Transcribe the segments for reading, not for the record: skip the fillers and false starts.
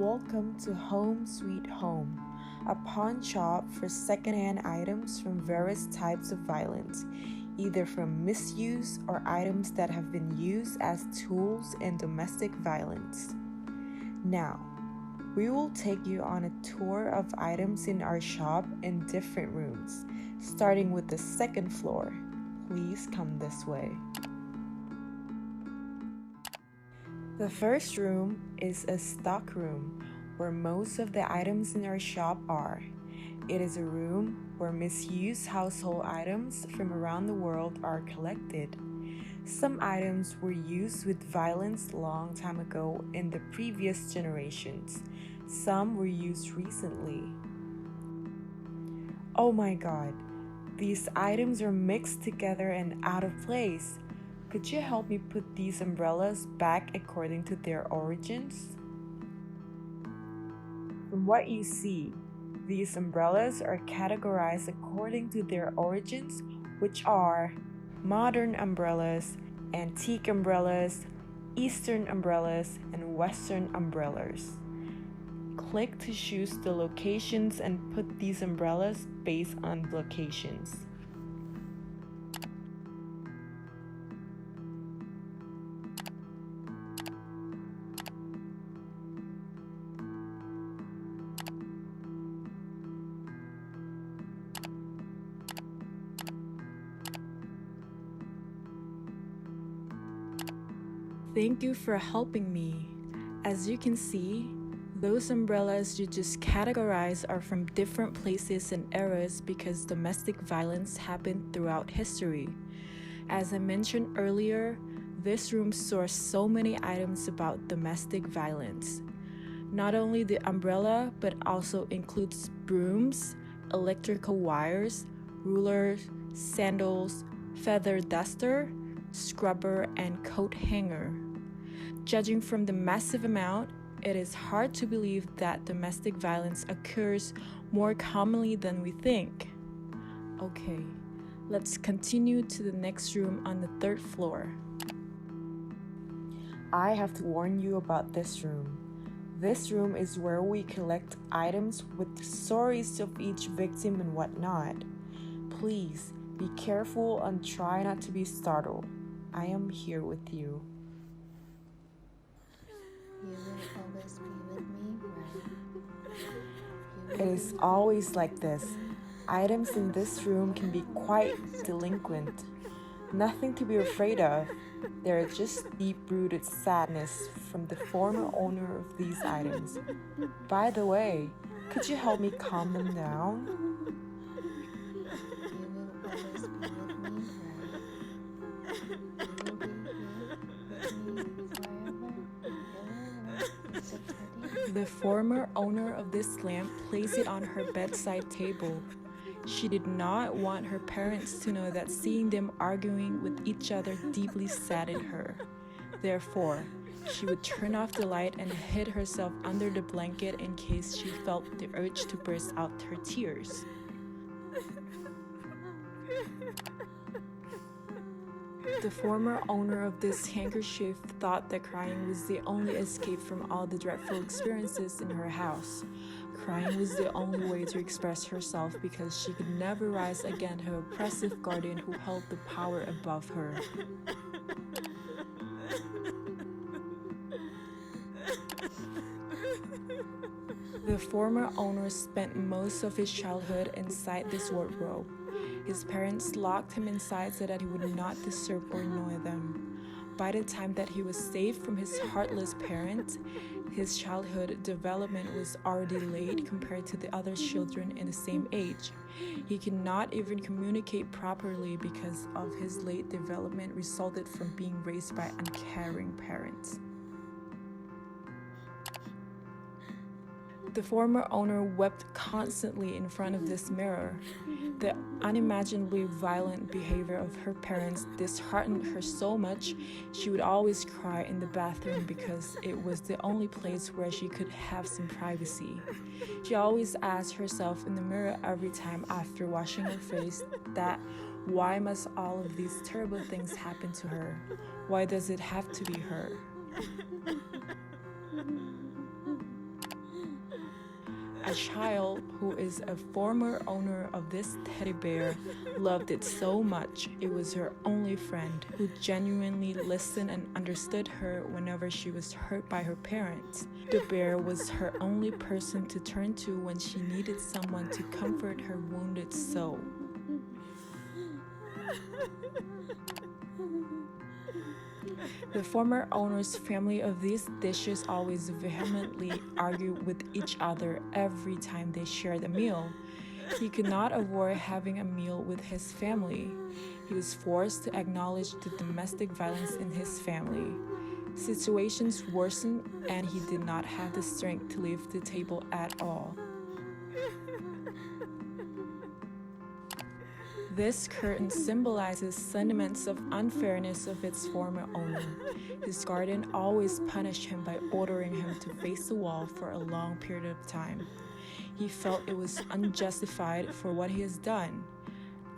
Welcome to Home Sweet Home, a pawn shop for secondhand items from various types of violence, either from misuse or items that have been used as tools in domestic violence. Now, we will take you on a tour of items in our shop in different rooms, starting with the second floor. Please come this way. The first room is a stock room where most of the items in our shop are. It is a room where misused household items from around the world are collected. Some items were used with violence a long time ago in the previous generations. Some were used recently. Oh my god, these items are mixed together and out of place. Could you help me put these umbrellas back according to their origins? From what you see, these umbrellas are categorized according to their origins, which are modern umbrellas, antique umbrellas, Eastern umbrellas, and Western umbrellas. Click to choose the locations and put these umbrellas based on locations. Thank you for helping me. As you can see, those umbrellas you just categorized are from different places and eras because domestic violence happened throughout history. As I mentioned earlier, this room stores so many items about domestic violence. Not only the umbrella, but also includes brooms, electrical wires, rulers, sandals, feather duster, scrubber, and coat hanger. Judging from the massive amount, it is hard to believe that domestic violence occurs more commonly than we think. Okay, let's continue to the next room on the third floor. I have to warn you about this room. This room is where we collect items with the stories of each victim and whatnot. Please be careful and try not to be startled. I am here with you. You will always be with me, right? It is always like this. Items in this room can be quite delinquent. Nothing to be afraid of. There are just deep-rooted sadness from the former owner of these items. By the way, could you help me calm them down? You will always be with me, right? You will be here with me forever and ever, Mr. Tattiya. The former owner of this lamp placed it on her bedside table. She did not want her parents to know that seeing them arguing with each other deeply saddened her. Therefore, she would turn off the light and hid herself under the blanket in case she felt the urge to burst out her tears. The former owner of this handkerchief thought that crying was the only escape from all the dreadful experiences in her house. Crying was the only way to express herself because she could never rise against her oppressive guardian who held the power above her. The former owner spent most of his childhood inside this wardrobe. His parents locked him inside so that he would not disturb or annoy them. By the time that he was saved from his heartless parents, his childhood development was already late compared to the other children in the same age. He could not even communicate properly because of his late development resulted from being raised by uncaring parents. The former owner wept constantly in front of this mirror. The unimaginably violent behavior of her parents disheartened her so much, she would always cry in the bathroom because it was the only place where she could have some privacy. She always asked herself in the mirror every time after washing her face that why must all of these terrible things happen to her? Why does it have to be her? A child who is a former owner of this teddy bear loved it so much. It was her only friend who genuinely listened and understood her whenever she was hurt by her parents. The bear was her only person to turn to when she needed someone to comfort her wounded soul. The former owner's family of these dishes always vehemently argued with each other every time they shared a meal. He could not avoid having a meal with his family. He was forced to acknowledge the domestic violence in his family. Situations worsened, and he did not have the strength to leave the table at all. This curtain symbolizes sentiments of unfairness of its former owner. His guardian always punished him by ordering him to face the wall for a long period of time. He felt it was unjustified for what he has done.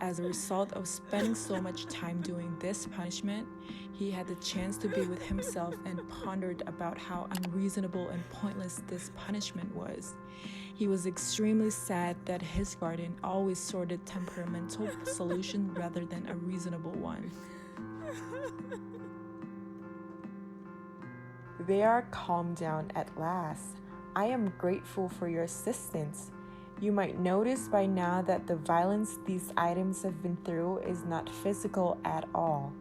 As a result of spending so much time doing this punishment, he had the chance to be with himself and pondered about how unreasonable and pointless this punishment was. He was extremely sad that his guardian always sought a temperamental solution rather than a reasonable one. They are calmed down at last. I am grateful for your assistance. You might notice by now that the violence these items have been through is not physical at all.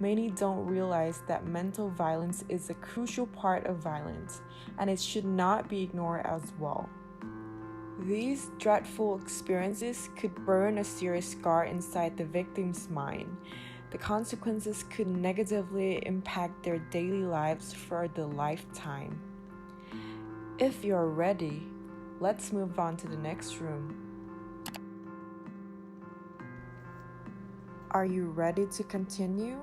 Many don't realize that mental violence is a crucial part of violence, and it should not be ignored as well. These dreadful experiences could burn a serious scar inside the victim's mind. The consequences could negatively impact their daily lives for the lifetime. If you're ready, let's move on to the next room. Are you ready to continue?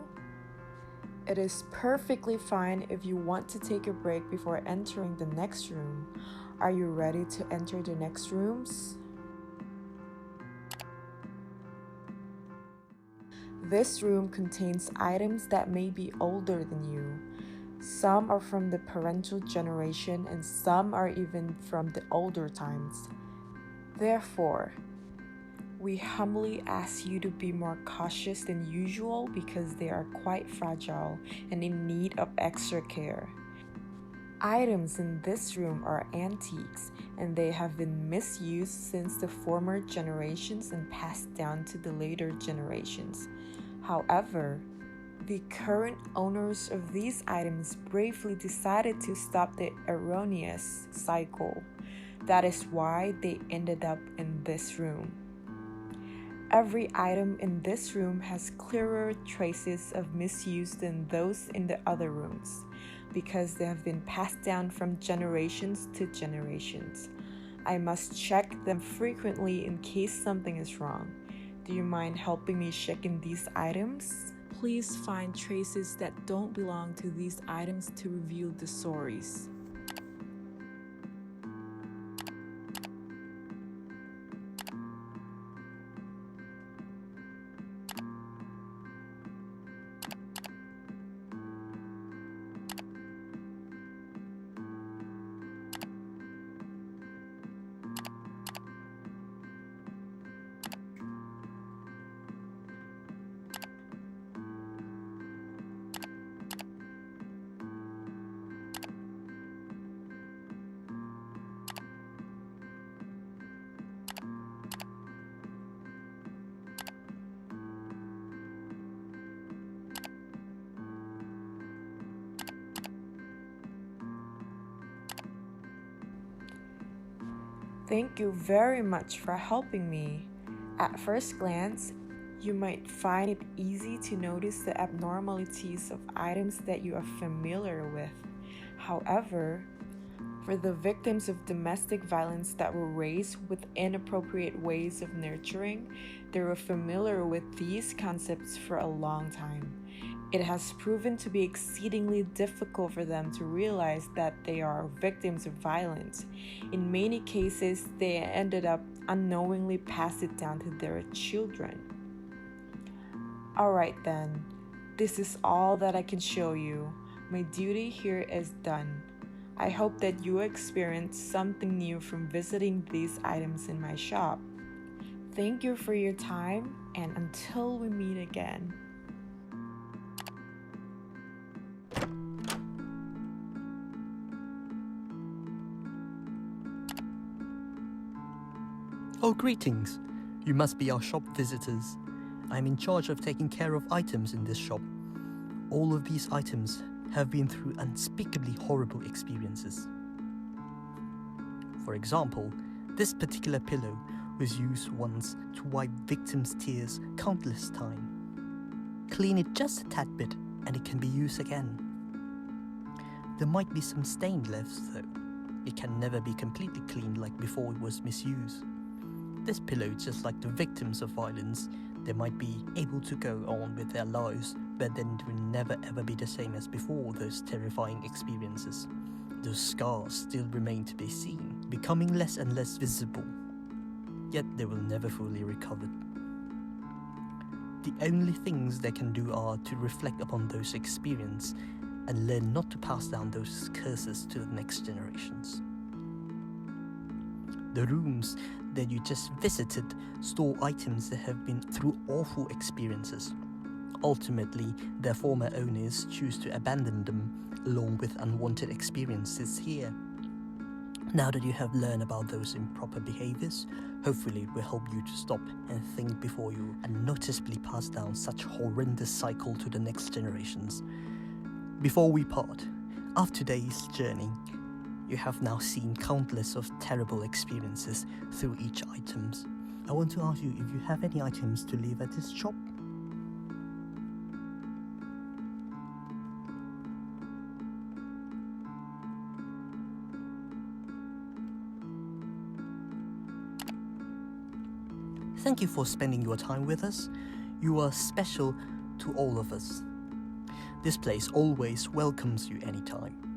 It is perfectly fine if you want to take a break before entering the next room. Are you ready to enter the next rooms? This room contains items that may be older than you. Some are from the parental generation and some are even from the older times. Therefore, we humbly ask you to be more cautious than usual because they are quite fragile and in need of extra care. Items in this room are antiques and they have been misused since the former generations and passed down to the later generations. However, the current owners of these items bravely decided to stop the erroneous cycle. That is why they ended up in this room. Every item in this room has clearer traces of misuse than those in the other rooms, because they have been passed down from generations to generations. I must check them frequently in case something is wrong. Do you mind helping me check in these items? Please find traces that don't belong to these items to reveal the stories. Thank you very much for helping me. At first glance, you might find it easy to notice the abnormalities of items that you are familiar with. However, for the victims of domestic violence that were raised with inappropriate ways of nurturing, they were familiar with these concepts for a long time. It has proven to be exceedingly difficult for them to realize that they are victims of violence. In many cases, they ended up unknowingly pass it down to their children. Alright then, this is all that I can show you. My duty here is done. I hope that you experience something new from visiting these items in my shop. Thank you for your time, and until we meet again. Oh, greetings! You must be our shop visitors. I'm in charge of taking care of items in this shop. All of these items have been through unspeakably horrible experiences. For example, this particular pillow was used once to wipe victims' tears countless times. Clean it just a tad bit and it can be used again. There might be some stain left though. It can never be completely cleaned like before it was misused. This pillow, just like the victims of violence, they might be able to go on with their lives, but then it will never ever be the same as before those terrifying experiences. Those scars still remain to be seen, becoming less and less visible, yet they will never fully recover. The only things they can do are to reflect upon those experiences and learn not to pass down those curses to the next generations. The rooms that you just visited store items that have been through awful experiences. Ultimately, their former owners choose to abandon them along with unwanted experiences here. Now that you have learned about those improper behaviors, hopefully it will help you to stop and think before you unnoticeably pass down such horrendous cycle to the next generations. Before we part, after today's journey, you have now seen countless of terrible experiences through each items. I want to ask you if you have any items to leave at this shop. Thank you for spending your time with us. You are special to all of us. This place always welcomes you anytime.